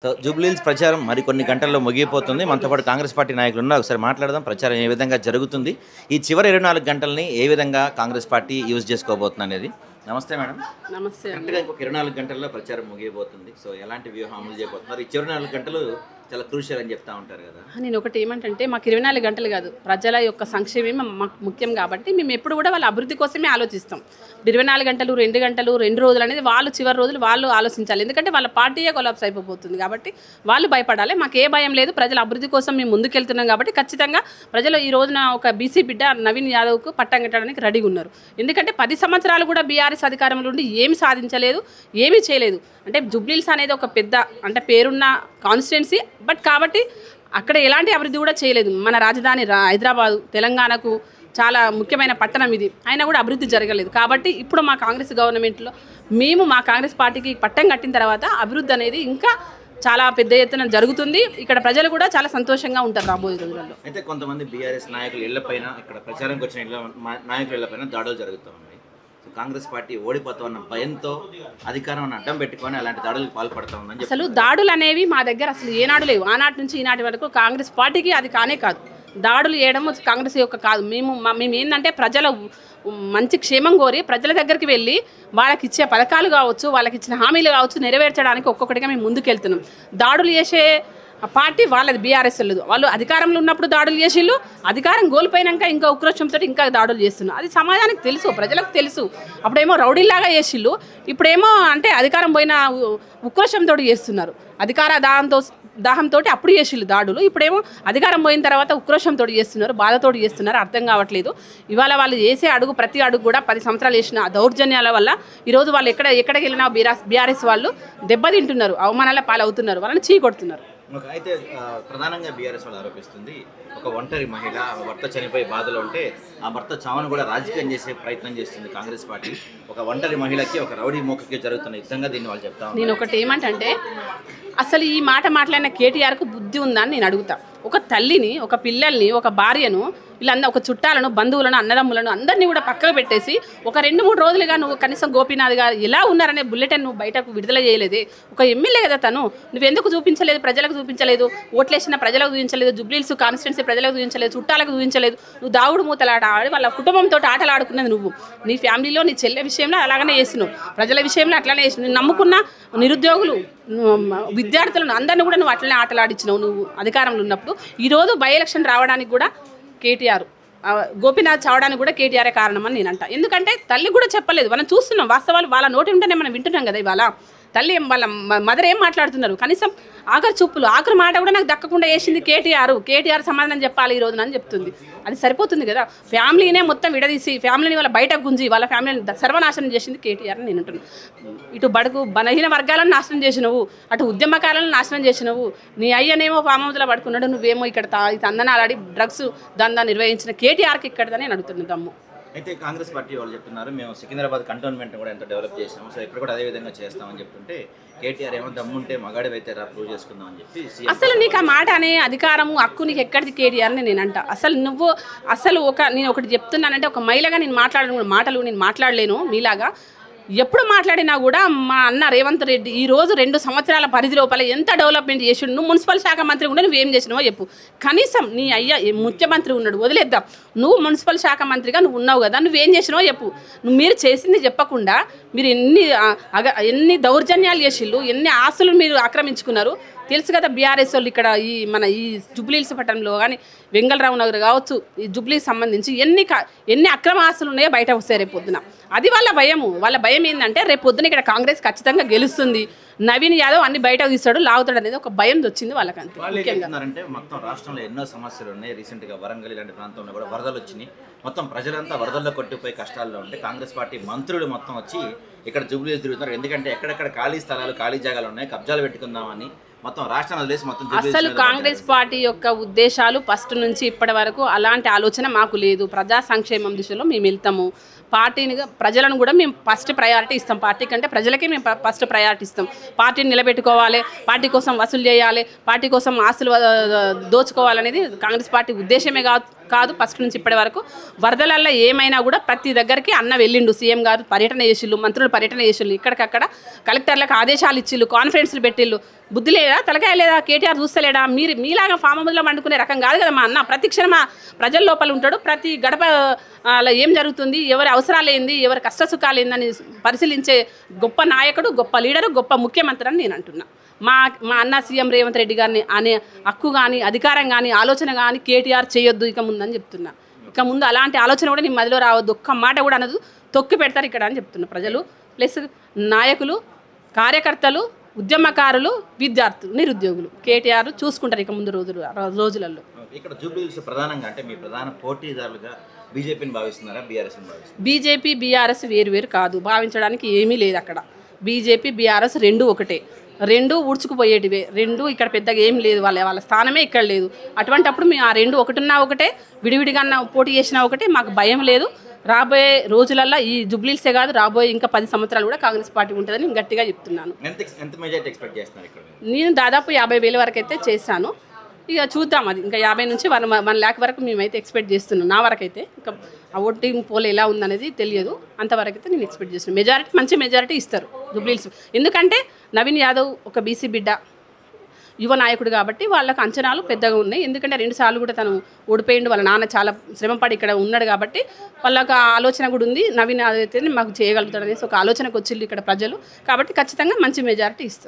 So Jubilee Hills ప్రచారం మరికొన్ని గంటల్లో ముగిపోతుంది. మనతో పాటు కాంగ్రెస్ పార్టీ నాయకులు ఉన్నారు. ఒకసారి మాట్లాడదాం. ప్రచారం ఏ విధంగా జరుగుతుంది, ఈ చివరి 24 గంటల్ని ఏ విధంగా కాంగ్రెస్ పార్టీ యూజ్ చేసుకోబోతుంది అనేది. నమస్తే మేడం. నమస్తే. కరెక్ట్గా ఇంకొక 24 గంటల్లో ప్రచారం ముగిపోతుంది. సో ఎలాంటి వ్యూహం అమలు చేయబోతున్నారు? ఈ చివరి 4 గంటలు చాలా క్రూషియల్ అని చెప్తా ఉంటారు కదా. నేను ఒకటి ఏమంటే మాకు 24 గంటలు కాదు, ప్రజల యొక్క సంక్షేమం మాకు ముఖ్యం కాబట్టి మేము ఎప్పుడు కూడా వాళ్ళ అభివృద్ధి కోసమే ఆలోచిస్తాం. 24 గంటలు 2 గంటలు 2 రోజులు అనేది వాళ్ళు చివరి రోజులు వాళ్ళు ఆలోచించాలి. ఎందుకంటే వాళ్ళ పార్టీయే కొలాప్స్ అయిపోతుంది కాబట్టి వాళ్ళు భయపడాలి. మాకు ఏ భయం లేదు. ప్రజల అభివృద్ధి కోసం మేము ముందుకెళ్తున్నాం కాబట్టి ఖచ్చితంగా ప్రజలు ఈ రోజున ఒక బీసీ బిడ్డ నవీన్ యాదవ్కు పట్టం కట్టడానికి రెడీగా ఉన్నారు. ఎందుకంటే 10 సంవత్సరాలు కూడా బీఆర్ఎస్ అధికారంలో ఉండి ఏమి సాధించలేదు, ఏమీ చేయలేదు. అంటే జూబ్లీహిల్స్ అనేది ఒక పెద్ద అంటే పేరున్న కాన్స్టిట్యున్సీ, బట్ కాబట్టి అక్కడ ఎలాంటి అభివృద్ధి కూడా చేయలేదు. మన రాజధాని హైదరాబాదు తెలంగాణకు చాలా ముఖ్యమైన పట్టణం ఇది, అయినా కూడా అభివృద్ధి జరగలేదు. కాబట్టి ఇప్పుడు మా కాంగ్రెస్ గవర్నమెంట్లో మేము మా కాంగ్రెస్ పార్టీకి పట్టం కట్టిన తర్వాత అభివృద్ధి అనేది ఇంకా చాలా పెద్ద ఎత్తున జరుగుతుంది. ఇక్కడ ప్రజలు కూడా చాలా సంతోషంగా ఉంటారు రాబోయే రోజులలో. అయితే కొంతమంది బీఆర్ఎస్ నాయకులు ఇళ్లపైన, ఇక్కడ ప్రచారంకి వచ్చిన నాయకుల ఇళ్లపైన దాడులు జరుగుతూ ఉన్నాయి. కాంగ్రెస్ పార్టీ ఓడిపోతామన్న భయంతో అధికారం అడ్డం పెట్టుకొని అలాంటి దాడులకు పాల్పడతా ఉందని. అసలు దాడులు అనేవి మా దగ్గర అసలు ఏనాడు లేవు. ఆనాటి నుంచి ఈనాటి వరకు కాంగ్రెస్ పార్టీకి అది కానే కాదు. దాడులు చేయడం కాంగ్రెస్ యొక్క కాదు. మేము ఏంటంటే ప్రజల మంచి క్షేమం కోరి ప్రజల దగ్గరికి వెళ్ళి వాళ్ళకి ఇచ్చే పథకాలు కావచ్చు, వాళ్ళకి ఇచ్చిన హామీలు కావచ్చు నెరవేర్చడానికి ఒక్కొక్కటిగా మేము ముందుకెళ్తున్నాం. దాడులు చేసే పార్టీ వాళ్ళది బీఆర్ఎస్ వాళ్ళు అధికారంలో ఉన్నప్పుడు దాడులు చేసిళ్ళు, అధికారం కోల్పోయినాక ఇంకా ఉక్రోషంతో ఇంకా దాడులు చేస్తున్నారు. అది సమాజానికి తెలుసు, ప్రజలకు తెలుసు. అప్పుడేమో రౌడీలాగా చేసిళ్ళు, ఇప్పుడేమో అంటే అధికారం పోయిన ఉక్రోషంతో చేస్తున్నారు. అధికార దాహంతో అప్పుడు చేసిళ్ళు దాడులు, ఇప్పుడేమో అధికారం పోయిన తర్వాత ఉక్రోషంతో చేస్తున్నారు, బాధతో చేస్తున్నారు. అర్థం కావట్లేదు. ఇవాళ వాళ్ళు చేసే ప్రతి అడుగు కూడా 10 సంవత్సరాలు చేసిన దౌర్జన్యాల వల్ల ఈరోజు వాళ్ళు ఎక్కడికి వెళ్ళినా బీఆర్ఎస్ వాళ్ళు దెబ్బతింటున్నారు, అవమానాల పాలవుతున్నారు, వాళ్ళని చీకొడుతున్నారు. అయితే ప్రధానంగా బీఆర్ఎస్ వాళ్ళు ఆరోపిస్తుంది, ఒక ఒంటరి మహిళ భర్త చనిపోయి బాధలో ఉంటే ఆ భర్త చావును కూడా రాజకీయం చేసే ప్రయత్నం చేస్తుంది కాంగ్రెస్ పార్టీ. ఒక ఒంటరి మహిళకి, ఒక రౌడీ మూకకి జరుగుతున్న యుద్ధంగా దీన్ని వాళ్ళు చెప్తా ఉన్నారు. నేను ఒకటి ఏమంటే అసలు ఈ మాట మాట్లాడిన కేటీఆర్కు బుద్ధి ఉందా అని నేను అడుగుతా. ఒక తల్లిని, ఒక పిల్లల్ని, ఒక భార్యను, వీళ్ళందరూ ఒక చుట్టాలను, బంధువులను, అన్నదమ్ములను అందరినీ కూడా పక్కకు పెట్టేసి ఒక 2-3 రోజులుగా నువ్వు కనీసం గోపీనాథ్ గారు ఎలా ఉన్నారనే బుల్లెటిన్ నువ్వు బయటకు విడుదల చేయలేదే. ఒక ఎమ్మెల్యే కదా తను, నువ్వెందుకు చూపించలేదు? ప్రజలకు చూపించలేదు, ఓట్లేసిన ప్రజలకు చూపించలేదు, జూబ్లీహిల్స్ కాన్స్టిట్యున్సీ ప్రజలకు చూపించలేదు, చుట్టాలకు చూపించలేదు. నువ్వు దావుడు మూతలాట ఆడి వాళ్ళ కుటుంబంతో ఆటలు ఆడుకున్నది నువ్వు. నీ ఫ్యామిలీలో నీ చెల్లె విషయంలో అలాగనే చేస్తున్నావు, ప్రజల విషయంలో అట్లానే చేసినావు. నేను నమ్ముకున్న నిరుద్యోగులు, విద్యార్థులను అందరినీ కూడా నువ్వు అట్లనే ఆటలాడించినావు నువ్వు అధికారంలో ఉన్నప్పుడు. ఈరోజు బై ఎలక్షన్ రావడానికి కూడా కేటీఆర్, గోపీనాథ్ చావడానికి కూడా కేటీఆరే కారణం అని నేను అంట. ఎందుకంటే తల్లి కూడా చెప్పలేదు. మనం చూస్తున్నాం వాస్తవాలు, వాళ్ళ నోటి ఉంటేనే మనం వింటున్నాం కదా. ఇవాళ తల్లి వాళ్ళ మదర్ ఏం మాట్లాడుతున్నారు, కనీసం ఆఖరి చూపులు ఆఖరి మాట కూడా నాకు దక్కకుండా వేసింది కేటీఆర్ సమాధానం చెప్పాలి ఈ రోజున అని చెప్తుంది. అది సరిపోతుంది కదా. ఫ్యామిలీనే మొత్తం విడదీసి ఫ్యామిలీని వాళ్ళ బయటకు గుంజి వాళ్ళ ఫ్యామిలీని సర్వనాశనం చేసింది కేటీఆర్ అని నేను అంటున్నాను. ఇటు బడుగు బలహీన వర్గాలను నాశనం చేసినవు, అటు ఉద్యమకాలను నాశనం చేసినవు. నీ అయ్యనేమో ఫామ్ హౌస్లో పడుకున్నాడు, నువ్వేమో ఇక్కడ తందనాలాడి డ్రగ్స్ దందా నిర్వహించిన కేటీఆర్కి ఇక్కడదని నేను అడుగుతున్నాను దమ్ము. అయితే కాంగ్రెస్ పార్టీ వాళ్ళు చెప్తున్నారు, మేము సికింద్రాబాద్ కంటోన్మెంట్ కూడా ఎంత డెవలప్ చేసాము, సో ఇక్కడ కూడా అదే విధంగా చేస్తామని చెప్తుంటే కేటీఆర్ ఏమో దమ్ముంటే మగాడి అయితే ప్రూవ్ చేసుకుందాం అని చెప్పి. అసలు నీకు ఆ మాట అనే అధికారము హక్కు నీకు ఎక్కడిది కేటీఆర్ అని నేను అంట. అసలు నేను ఒకటి చెప్తున్నానంటే, ఒక మహిళగా నేను మాటలు నేను మాట్లాడలేను మీలాగా. ఎప్పుడు మాట్లాడినా కూడా మా అన్న రేవంత్ రెడ్డి ఈరోజు 2 సంవత్సరాల పరిధి లోపల ఎంత డెవలప్మెంట్ చేసిండు. నువ్వు మున్సిపల్ శాఖ మంత్రి ఉండే నువ్వేం చేసినావో చెప్పు. కనీసం నీ అయ్యా ముఖ్యమంత్రి ఉన్నాడు, వదిలేద్దాం. నువ్వు మున్సిపల్ శాఖ మంత్రిగా నువ్వు ఉన్నావు కదా, నువ్వేం చేసినావో చెప్పు. మీరు చేసింది చెప్పకుండా మీరు ఎన్ని దౌర్జన్యాలు చేసిళ్ళు, ఎన్ని ఆస్తులు మీరు ఆక్రమించుకున్నారు తెలుసు కదా. బీఆర్ఎస్ వాళ్ళు ఇక్కడ ఈ జూబ్లీహిల్స్ పట్టణంలో కానీ వెంగళరావు నగర్ కావచ్చు, ఈ జూబ్లీకి సంబంధించి ఎన్ని అక్రమ ఆస్తులు ఉన్నాయో బయట వస్తాయి రేపు పొద్దున. అది వాళ్ళ భయము. వాళ్ళ భయం ఏంటంటే రేపు పొద్దున ఇక్కడ కాంగ్రెస్ ఖచ్చితంగా గెలుస్తుంది, నవీన్ యాదవ్ అన్ని బయటకు తీస్తాడు, లాగుతాడు అనేది ఒక భయం వచ్చింది వాళ్ళకి. అంతే. అంటే మొత్తం రాష్ట్రంలో ఎన్నో సమస్యలు ఉన్నాయి. రీసెంట్గా వరంగల్ ఇలాంటి ప్రాంతంలో కూడా వరదలు వచ్చినాయి. మొత్తం ప్రజలంతా వరదల్లో కొట్టిపోయి కష్టాల్లో ఉంటే కాంగ్రెస్ పార్టీ మంత్రులు మొత్తం వచ్చి ఇక్కడ జూబ్లీహిల్స్ తిరుగుతున్నారు. ఎందుకంటే ఎక్కడెక్కడ ఖాళీ స్థలాలు, ఖాళీ జాగాలు ఉన్నాయి, కబ్జాలు పెట్టుకుందామని మొత్తం రాష్ట్రాన్ని వదిలేసి మొత్తం. అసలు కాంగ్రెస్ పార్టీ యొక్క ఉద్దేశాలు ఫస్ట్ నుంచి ఇప్పటి వరకు అలాంటి ఆలోచన మాకు లేదు. ప్రజా సంక్షేమం దిశలో మేము వెళ్తాము. పార్టీనిగా ప్రజలను కూడా మేము ఫస్ట్ ప్రయారిటీ ఇస్తాం. పార్టీ కంటే ప్రజలకే మేము ఫస్ట్ ప్రయారిటీ ఇస్తాం. పార్టీని నిలబెట్టుకోవాలి, పార్టీ కోసం వసూలు చేయాలి, పార్టీ కోసం ఆస్తులు దోచుకోవాలనేది కాంగ్రెస్ పార్టీ ఉద్దేశమే కాదు. ఫస్ట్ నుంచి ఇప్పటి వరకు వరదలల్లో ఏమైనా కూడా ప్రతి దగ్గరికి అన్న వెళ్ళిండు. సీఎం గారు పర్యటన చేసిళ్ళు, మంత్రులు పర్యటన చేసిళ్ళు, ఇక్కడికక్కడ కలెక్టర్లకు ఆదేశాలు ఇచ్చిళ్ళు, కాన్ఫరెన్స్లు పెట్టిళ్ళు. బుద్ధి లేదా, తలకాయ లేదా, కేటీఆర్ చూస్తలేడా? మీలాగా ఫామ్ హౌస్లో వండుకునే రకం కాదు కదా మా అన్న. ప్రతి క్షణం ప్రజల లోపల ఉంటాడు. ప్రతి గడప ఏం జరుగుతుంది, ఎవరి అవసరాలు ఏంది, ఎవరి కష్ట సుఖాలు ఏందని పరిశీలించే గొప్ప నాయకుడు, గొప్ప లీడరు, గొప్ప ముఖ్యమంత్రి అని నేను అంటున్నా. మా అన్న సీఎం రేవంత్ రెడ్డి గారిని అనే హక్కు కానీ, అధికారం కానీ, ఆలోచన కానీ కేటీఆర్ చేయొద్దు ఇక ముందని చెప్తున్నా. ఇక ముందు అలాంటి ఆలోచన కూడా నీ మదిలో రావద్దు. ఒక్క మాట కూడా అనదు, తొక్కి పెడతారు ఇక్కడ అని చెప్తున్నా. ప్రజలు ప్లస్ నాయకులు, కార్యకర్తలు, ఉద్యమకారులు, విద్యార్థులు, నిరుద్యోగులు కేటీఆర్ చూసుకుంటారు ఇక ముందు రోజులలో. ఇక్కడ జూబ్లీహిల్స్ ప్రధానంగా అంటే మీ ప్రధాన పోటీదారులుగా బీజేపీని భావిస్తున్నారా, బీఆర్ఎస్ని భావిస్తున్నారా? బీజేపీ బీఆర్ఎస్ వేరు కాదు, భావించడానికి ఏమీ లేదు అక్కడ. బీజేపీ బీఆర్ఎస్ రెండు ఒకటే, రెండు ఊడ్చుకుపోయేటివే, రెండు ఇక్కడ పెద్దగా ఏం లేదు. వాళ్ళ స్థానమే ఇక్కడ లేదు. అటువంటప్పుడు మేము ఆ రెండు ఒకటిన్నా ఒకటే, విడివిడిగా పోటీ చేసినా ఒకటే, మాకు భయం లేదు. రాబోయే రోజులల్లో ఈ జూబ్లీహిల్సే కాదు, రాబోయే ఇంకా 10 సంవత్సరాలు కూడా కాంగ్రెస్ పార్టీ ఉంటుందని గట్టిగా చెప్తున్నాను. ఎంత మెజారిటీ ఎక్స్పెక్ట్ చేస్తున్నారు ఇక్కడ? నేను దాదాపు 50,000 వరకు అయితే చేశాను. ఇక చూద్దాం, అది ఇంకా 50 నుంచి 1 lakh వరకు మేమైతే ఎక్స్పెక్ట్ చేస్తున్నాం. నా వరకు అయితే ఇంకా ఆ ఓటింగ్ పోల్ ఎలా ఉందనేది తెలియదు. అంతవరకు అయితే నేను ఎక్స్పెక్ట్ చేస్తున్నాను. మెజారిటీ, మంచి మెజారిటీ ఇస్తారు జూబ్లీహిల్స్. ఎందుకంటే నవీన్ యాదవ్ ఒక బీసీ బిడ్డ, యువ నాయకుడు కాబట్టి వాళ్ళకి అంచనాలు పెద్దగా ఉన్నాయి. ఎందుకంటే 2 సార్లు కూడా తను ఓడిపోయిండు. వాళ్ళ నాన్న చాలా శ్రమపడి ఇక్కడ ఉన్నాడు కాబట్టి వాళ్ళకి ఆలోచన కూడా ఉంది. నవీన్ అయితే మాకు చేయగలుగుతాడు అనేసి ఒక ఆలోచనకు వచ్చిండు ఇక్కడ ప్రజలు. కాబట్టి ఖచ్చితంగా మంచి మెజారిటీ ఇస్తారు.